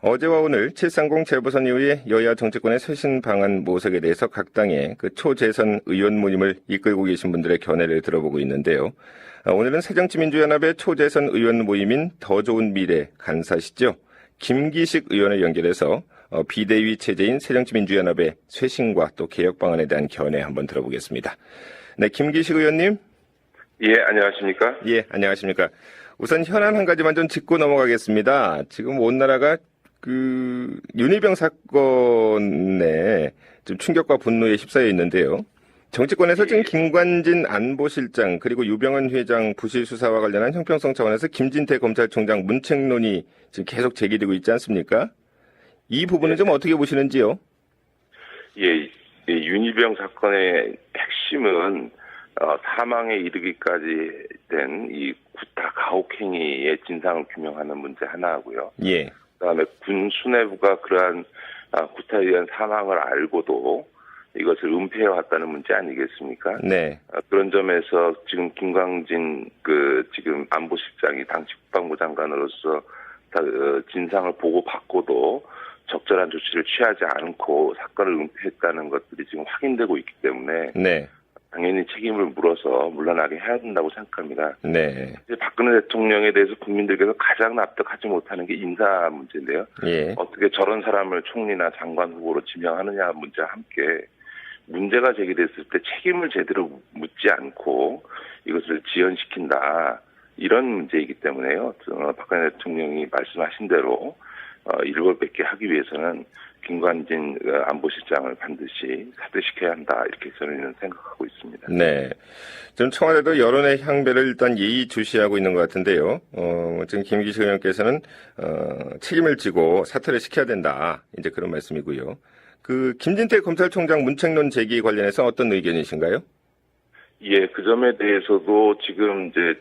어제와 오늘 730 재보선 이후에 여야 정치권의 쇄신 방안 모색에 대해서 각 당의 그 초재선 의원 모임을 이끌고 계신 분들의 견해를 들어보고 있는데요. 오늘은 새정치민주연합의 초재선 의원 모임인 더 좋은 미래 간사시죠. 김기식 의원을 연결해서 비대위 체제인 새정치민주연합의 쇄신과 또 개혁 방안에 대한 견해 한번 들어보겠습니다. 네, 김기식 의원님. 예, 안녕하십니까? 예, 안녕하십니까? 우선 현안 한 가지만 좀 짚고 넘어가겠습니다. 지금 온 나라가 윤희병 사건에 좀 충격과 분노에 휩싸여 있는데요. 정치권에서 지금 김관진 안보실장 그리고 유병헌 회장 부실 수사와 관련한 형평성 차원에서 김진태 검찰총장 문책론이 지금 계속 제기되고 있지 않습니까? 이 부분은 좀 어떻게 보시는지요? 예, 윤희병 사건의 핵심은 사망에 이르기까지 된 이 구타 가혹행위의 진상을 규명하는 문제 하나고요. 예. 그다음에 군 수뇌부가 그러한 구타에 의한 사망을 알고도 이것을 은폐해왔다는 문제 아니겠습니까? 네. 그런 점에서 지금 김광진 지금 안보실장이 당시 국방부 장관으로서 진상을 보고 받고도 적절한 조치를 취하지 않고 사건을 은폐했다는 것들이 지금 확인되고 있기 때문에 네. 당연히 책임을 물어서 물러나게 해야 된다고 생각합니다. 네. 이제 박근혜 대통령에 대해서 국민들께서 가장 납득하지 못하는 게 인사 문제인데요. 예. 어떻게 저런 사람을 총리나 장관 후보로 지명하느냐 문제와 함께 문제가 제기됐을 때 책임을 제대로 묻지 않고 이것을 지연시킨다. 이런 문제이기 때문에요. 박근혜 대통령이 말씀하신 대로 이를 뵙게 하기 위해서는 김관진 안보실장을 반드시 사퇴시켜야 한다. 이렇게 저는 생각하고 있습니다. 네. 지금 청와대도 여론의 향배를 일단 예의주시하고 있는 것 같은데요. 지금 김기식 의원께서는 책임을 지고 사퇴를 시켜야 된다. 이제 그런 말씀이고요. 김진태 검찰총장 문책론 제기 관련해서 어떤 의견이신가요? 예, 그 점에 대해서도 지금 이제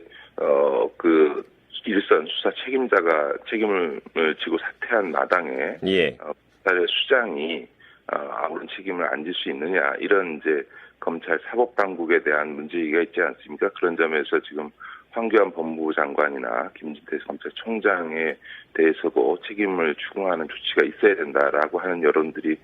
일선 수사 책임자가 책임을 지고 사퇴한 마당에 예. 검찰의 수장이 아무런 책임을 안 질 수 있느냐 이런 이제 검찰 사법 당국에 대한 문제가 있지 않습니까? 그런 점에서 지금 황교안 법무부 장관이나 김진태 검찰총장에 대해서도 책임을 추궁하는 조치가 있어야 된다라고 하는 여론들이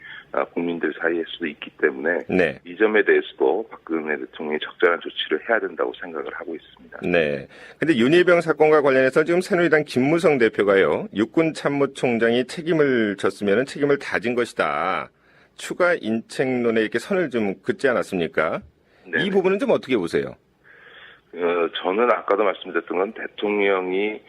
국민들 사이에서도 있기 때문에 네. 이 점에 대해서도 박근혜 대통령이 적절한 조치를 해야 된다고 생각을 하고 있습니다. 네. 근데 윤희병 사건과 관련해서 지금 새누리당 김무성 대표가요. 육군 참모총장이 책임을 졌으면 책임을 다진 것이다. 추가 인책론에 이렇게 선을 좀 긋지 않았습니까? 네네. 이 부분은 좀 어떻게 보세요? 저는 아까도 말씀드렸던 건 대통령이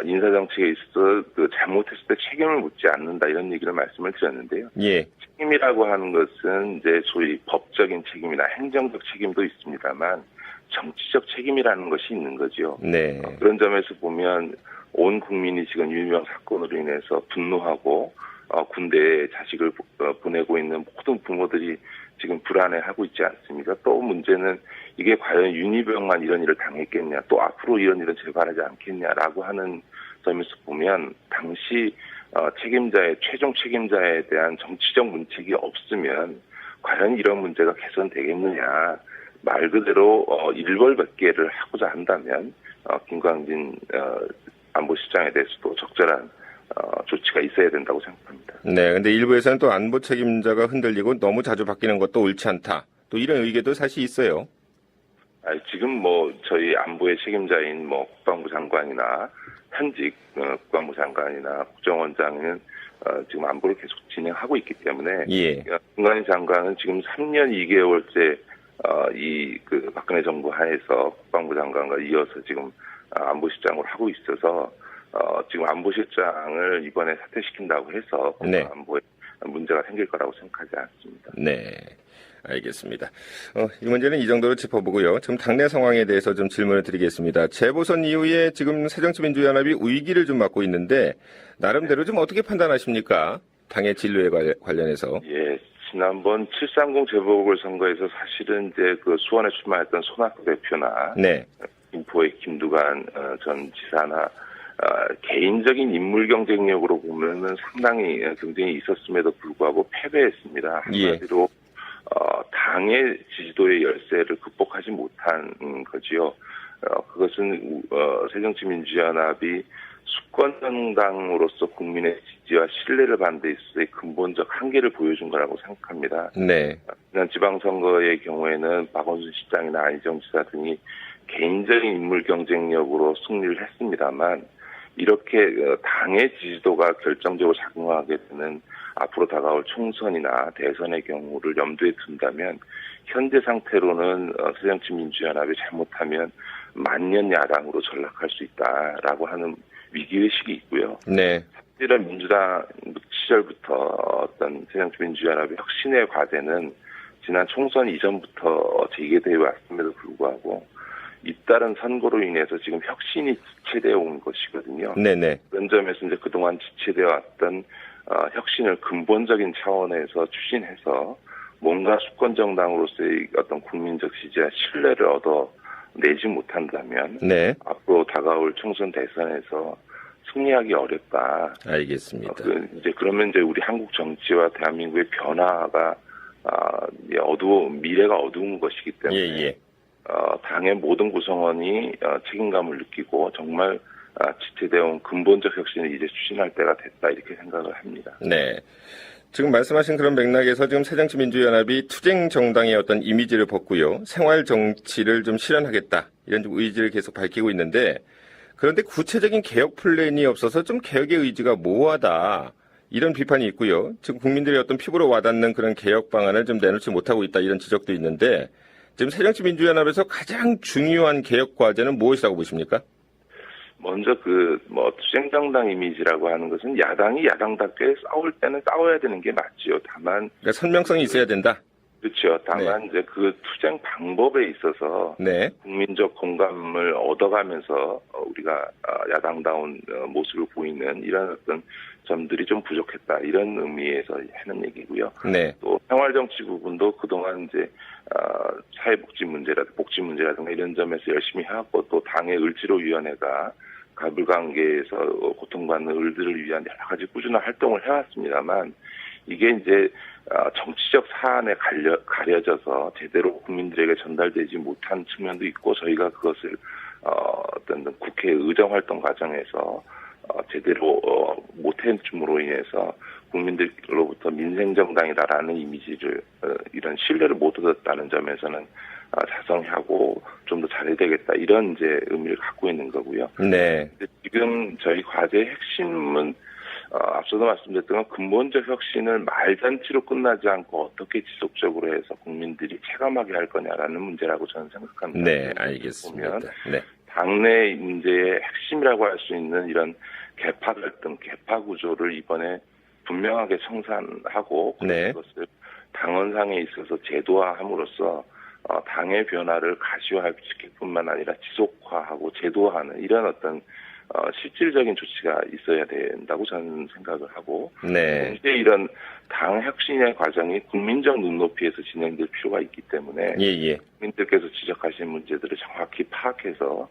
인사정책에 있어서 잘못했을 때 책임을 묻지 않는다 이런 얘기를 말씀을 드렸는데요. 예. 책임이라고 하는 것은 이제 소위 법적인 책임이나 행정적 책임도 있습니다만 정치적 책임이라는 것이 있는 거죠. 네. 그런 점에서 보면 온 국민이 지금 윤희병 사건으로 인해서 분노하고 군대에 자식을 보내고 있는 모든 부모들이 지금 불안해하고 있지 않습니까? 또 문제는 이게 과연 윤희병만 이런 일을 당했겠냐, 또 앞으로 이런 일은 재발하지 않겠냐라고 하는 점에서 보면 당시 최종 책임자에 대한 정치적 문책이 없으면 과연 이런 문제가 개선되겠느냐. 말 그대로 일벌백계를 하고자 한다면 김광진 안보실장에 대해서도 적절한 조치가 있어야 된다고 생각합니다. 네, 근데 일부에서는 또 안보 책임자가 흔들리고 너무 자주 바뀌는 것도 옳지 않다. 또 이런 의견도 사실 있어요. 지금 저희 안보의 책임자인 국방부 장관이나 현직 국방부 장관이나 국정원장은 지금 안보를 계속 진행하고 있기 때문에 예. 김관진 장관은 지금 3년 2개월째 박근혜 정부 하에서 국방부 장관과 이어서 지금 안보실장으로 하고 있어서 지금 안보실장을 이번에 사퇴시킨다고 해서 네. 안보에 문제가 생길 거라고 생각하지 않습니다. 네, 알겠습니다. 이 문제는 이 정도로 짚어보고요. 지금 당내 상황에 대해서 좀 질문을 드리겠습니다. 재보선 이후에 지금 새정치민주연합이 위기를 좀 맞고 있는데 나름대로 좀 어떻게 판단하십니까? 당의 진로에 관련해서. 예, 지난번 730 재보궐선거에서 사실은 이제 수원에 출마했던 손학규 대표나 네. 김포의 김두관 전 지사나 개인적인 인물 경쟁력으로 보면은 상당히 경쟁이 있었음에도 불구하고 패배했습니다. 한마디로 당의 지지도의 열세를 극복하지 못한 거지요. 그것은 새정치민주연합이 수권 정당으로서 국민의 지지 국민들과 신뢰를 받는 데 있어서의 근본적 한계를 보여준 거라고 생각합니다. 네. 지난 지방선거의 경우에는 박원순 시장이나 안희정 지사 등이 개인적인 인물 경쟁력으로 승리를 했습니다만 이렇게 당의 지지도가 결정적으로 작용하게 되는 앞으로 다가올 총선이나 대선의 경우를 염두에 둔다면 현재 상태로는 새정치민주연합이 잘못하면 만년 야당으로 전락할 수 있다라고 하는 위기의식이 있고요. 네. 사실은 민주당 시절부터 어떤 새정치민주연합의 혁신의 과제는 지난 총선 이전부터 제기되어 왔음에도 불구하고 잇따른 선거로 인해서 지금 혁신이 지체되어 온 것이거든요. 네네. 그런 점에서 이제 그동안 지체되어 왔던 혁신을 근본적인 차원에서 추진해서 뭔가 수권 정당으로서의 어떤 국민적 지지와 신뢰를 얻어내지 못한다면 네. 앞으로 다가올 총선 대선에서 승리하기 어렵다. 알겠습니다. 이제 그러면 이제 우리 한국 정치와 대한민국의 변화가 미래가 어두운 것이기 때문에 예. 당의 모든 구성원이 책임감을 느끼고 정말 지체되어 온 근본적 혁신을 이제 추진할 때가 됐다 이렇게 생각을 합니다. 네. 지금 말씀하신 그런 맥락에서 지금 새정치민주연합이 투쟁 정당의 어떤 이미지를 벗고요. 생활 정치를 좀 실현하겠다. 이런 좀 의지를 계속 밝히고 있는데 그런데 구체적인 개혁 플랜이 없어서 좀 개혁의 의지가 모호하다. 이런 비판이 있고요. 지금 국민들의 어떤 피부로 와닿는 그런 개혁 방안을 좀 내놓지 못하고 있다. 이런 지적도 있는데 지금 새정치민주연합에서 가장 중요한 개혁 과제는 무엇이라고 보십니까? 먼저 투쟁정당 이미지라고 하는 것은 야당이 야당답게 싸울 때는 싸워야 되는 게 맞지요. 다만 그러니까 선명성이 있어야 된다. 그렇죠. 다만 이제 그 투쟁 방법에 있어서 네. 국민적 공감을 얻어가면서 우리가 야당다운 모습을 보이는 이런 어떤 점들이 좀 부족했다. 이런 의미에서 하는 얘기고요. 네. 또 생활정치 부분도 그동안 이제 사회복지 문제라든가 이런 점에서 열심히 해왔고 또 당의 을지로위원회가 가불관계에서 고통받는 을들을 위한 여러 가지 꾸준한 활동을 해왔습니다만 이게 이제 정치적 사안에 가려져서 제대로 국민들에게 전달되지 못한 측면도 있고 저희가 그것을 어떤 국회 의정활동 과정에서 제대로 못해줌으로 인해서 국민들로부터 민생정당이다라는 이미지를 이런 신뢰를 못 얻었다는 점에서는 자성하고 좀 더 잘해야 되겠다 이런 이제 의미를 갖고 있는 거고요. 네. 지금 저희 과제의 핵심은 앞서도 말씀드렸던 근본적 혁신을 말잔치로 끝나지 않고 어떻게 지속적으로 해서 국민들이 체감하게 할 거냐라는 문제라고 저는 생각합니다. 네, 알겠습니다. 네. 당내 문제의 핵심이라고 할 수 있는 이런 계파 갈등, 계파 구조를 이번에 분명하게 청산하고 네. 그것을 당원상에 있어서 제도화함으로써 당의 변화를 가시화시킬 뿐만 아니라 지속화하고 제도화하는 이런 어떤 실질적인 조치가 있어야 된다고 저는 생각을 하고 네. 동시에 이런 당 혁신의 과정이 국민적 눈높이에서 진행될 필요가 있기 때문에 예. 국민들께서 지적하신 문제들을 정확히 파악해서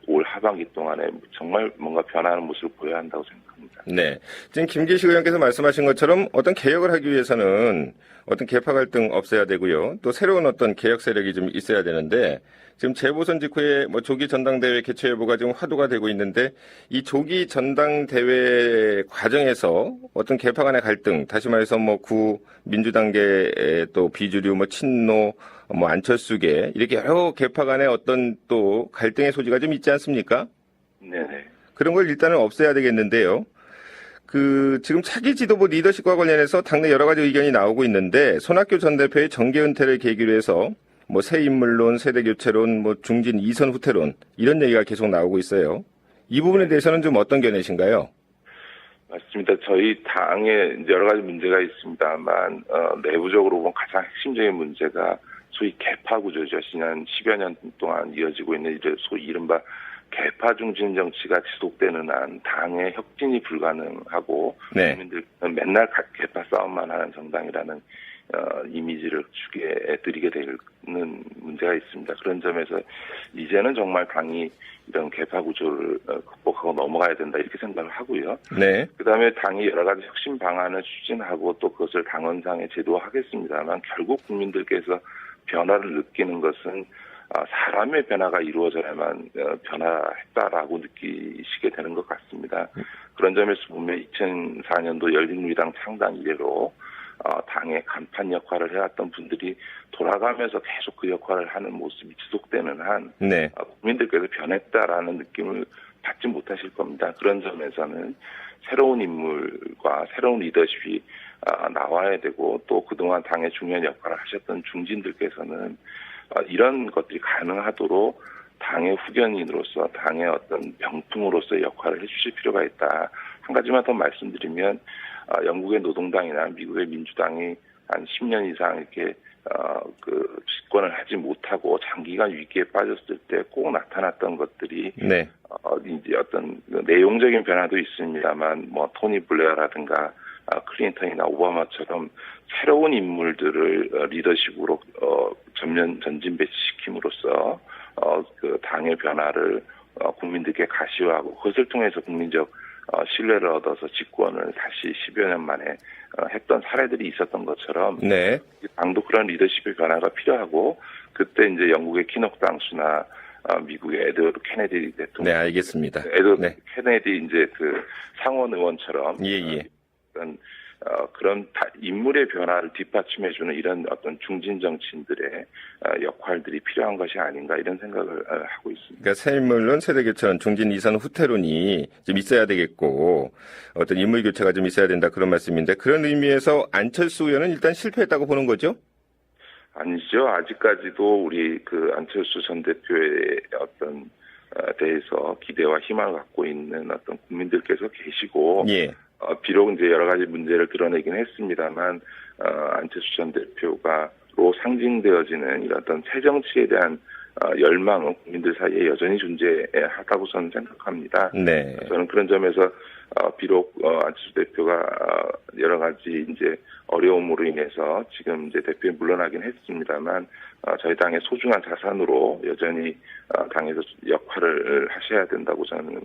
올 하반기 동안에 정말 뭔가 변화하는 모습을 보여야 한다고 생각합니다. 네. 지금 김기식 의원께서 말씀하신 것처럼 어떤 개혁을 하기 위해서는 어떤 계파 갈등 없애야 되고요. 또 새로운 어떤 개혁 세력이 좀 있어야 되는데 지금 재보선 직후에 조기 전당대회 개최 여부가 지금 화두가 되고 있는데 이 조기 전당대회 과정에서 어떤 계파 간의 갈등, 다시 말해서 구 민주당계 또 비주류 친노 안철수계 이렇게 여러 계파 간의 어떤 또 갈등의 소지가 좀 있지 않습니까? 네네. 그런 걸 일단은 없애야 되겠는데요. 지금 차기 지도부 리더십과 관련해서 당내 여러 가지 의견이 나오고 있는데 손학규 전 대표의 정계 은퇴를 계기로 해서 새 인물론, 세대 교체론, 중진 2선 후퇴론 이런 얘기가 계속 나오고 있어요. 이 부분에 대해서는 좀 어떤 견해신가요? 맞습니다. 저희 당에 이제 여러 가지 문제가 있습니다만 내부적으로 보면 가장 핵심적인 문제가 소위 계파 구조죠. 지난 10여 년 동안 이어지고 있는 소위 이른바 계파 중심 정치가 지속되는 한 당의 혁신이 불가능하고 네. 국민들 맨날 계파 싸움만 하는 정당이라는 이미지를 드리게 되는 문제가 있습니다. 그런 점에서 이제는 정말 당이 이런 계파 구조를 극복하고 넘어가야 된다 이렇게 생각을 하고요. 네. 그다음에 당이 여러 가지 혁신 방안을 추진하고 또 그것을 당원상에 제도화하겠습니다만 결국 국민들께서 변화를 느끼는 것은 사람의 변화가 이루어져야만 변화했다라고 느끼시게 되는 것 같습니다. 그런 점에서 보면 2004년도 열린우리당 창당 이래로 당의 간판 역할을 해왔던 분들이 돌아가면서 계속 그 역할을 하는 모습이 지속되는 한 네. 국민들께서 변했다라는 느낌을 받지 못하실 겁니다. 그런 점에서는 새로운 인물과 새로운 리더십이 나와야 되고 또 그동안 당의 중요한 역할을 하셨던 중진들께서는 이런 것들이 가능하도록 당의 후견인으로서 당의 어떤 명품으로서의 역할을 해주실 필요가 있다. 한 가지만 더 말씀드리면 영국의 노동당이나 미국의 민주당이 한 10년 이상 이렇게 그 집권을 하지 못하고 장기간 위기에 빠졌을 때 꼭 나타났던 것들이 네. 이제 어떤 내용적인 변화도 있습니다만 뭐 토니 블레어라든가 클린턴이나 오바마처럼 새로운 인물들을 리더십으로 전진 배치시킴으로써 그 당의 변화를 국민들께 가시화하고 그것을 통해서 국민적 신뢰를 얻어서 집권을 다시 10여 년 만에 했던 사례들이 있었던 것처럼 네. 당도 그런 리더십의 변화가 필요하고 그때 이제 영국의 키녹 당수나 미국의 에드워드 케네디 대통령, 네, 알겠습니다. 에드워드 네. 케네디 이제 그 상원 의원처럼 예. 그런 인물의 변화를 뒷받침해주는 이런 어떤 중진 정치인들의 역할들이 필요한 것이 아닌가 이런 생각을 하고 있습니다. 그러니까 새 인물론, 세대 교체론, 중진 이선 후퇴론이 좀 있어야 되겠고 어떤 인물 교체가 좀 있어야 된다 그런 말씀인데 그런 의미에서 안철수 의원은 일단 실패했다고 보는 거죠? 아니죠. 아직까지도 우리 그 안철수 전 대표의 어떤 대해서 기대와 희망을 갖고 있는 어떤 국민들께서 계시고, 예. 비록 이제 여러 가지 문제를 드러내긴 했습니다만, 안철수 전 대표가로 상징되어지는 이런 어떤 새 정치에 대한 열망은 국민들 사이에 여전히 존재하다고 저는 생각합니다. 네. 저는 그런 점에서 비록 안철수 대표가 여러 가지 이제 어려움으로 인해서 지금 이제 대표에 물러나긴 했습니다만 저희 당의 소중한 자산으로 여전히 당에서 역할을 하셔야 된다고 저는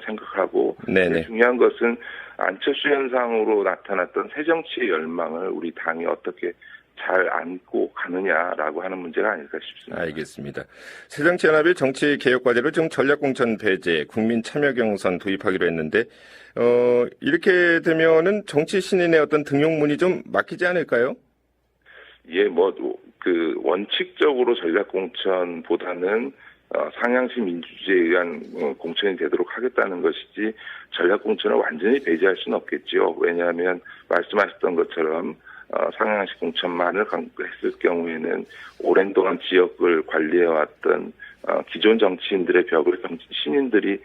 생각하고 네네. 중요한 것은 안철수 현상으로 나타났던 새 정치의 열망을 우리 당이 어떻게 잘 안고 가느냐라고 하는 문제가 아닐까 싶습니다. 알겠습니다. 새정치연합이 정치 개혁 과제로 지금 전략공천 배제, 국민 참여 경선 도입하기로 했는데 이렇게 되면은 정치 신인의 어떤 등용문이 좀 막히지 않을까요? 예, 그 원칙적으로 전략공천보다는 상향시 민주주의에 의한 공천이 되도록 하겠다는 것이지 전략공천을 완전히 배제할 수는 없겠죠. 왜냐하면 말씀하셨던 것처럼 상향식 공천만을 강구했을 경우에는 오랜 동안 지역을 관리해왔던 기존 정치인들의 벽을 신인들이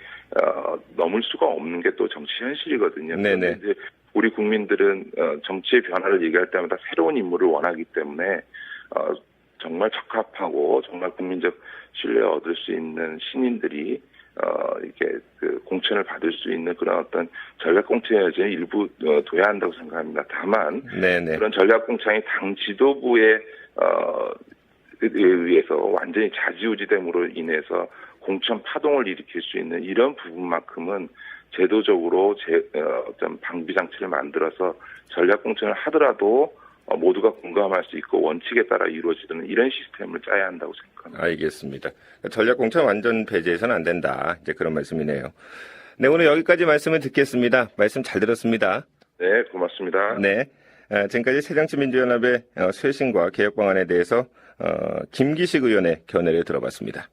넘을 수가 없는 게 또 정치 현실이거든요. 네네. 이제 우리 국민들은 정치의 변화를 얘기할 때마다 새로운 인물을 원하기 때문에 정말 적합하고 정말 국민적 신뢰를 얻을 수 있는 신인들이 이렇게 그 공천을 받을 수 있는 그런 어떤 전략 공천의 여전히 일부 둬야 한다고 생각합니다. 다만 네네. 그런 전략 공천이 당 지도부에 의해서 완전히 좌지우지됨으로 인해서 공천 파동을 일으킬 수 있는 이런 부분만큼은 제도적으로 어떤 방비 장치를 만들어서 전략 공천을 하더라도 모두가 공감할 수 있고 원칙에 따라 이루어지는 이런 시스템을 짜야 한다고 생각합니다. 알겠습니다. 전략 공천 완전 배제해서는 안 된다. 이제 그런 말씀이네요. 네, 오늘 여기까지 말씀을 듣겠습니다. 말씀 잘 들었습니다. 네, 고맙습니다. 네. 지금까지 새정치민주연합의 쇄신과 개혁 방안에 대해서 김기식 의원의 견해를 들어봤습니다.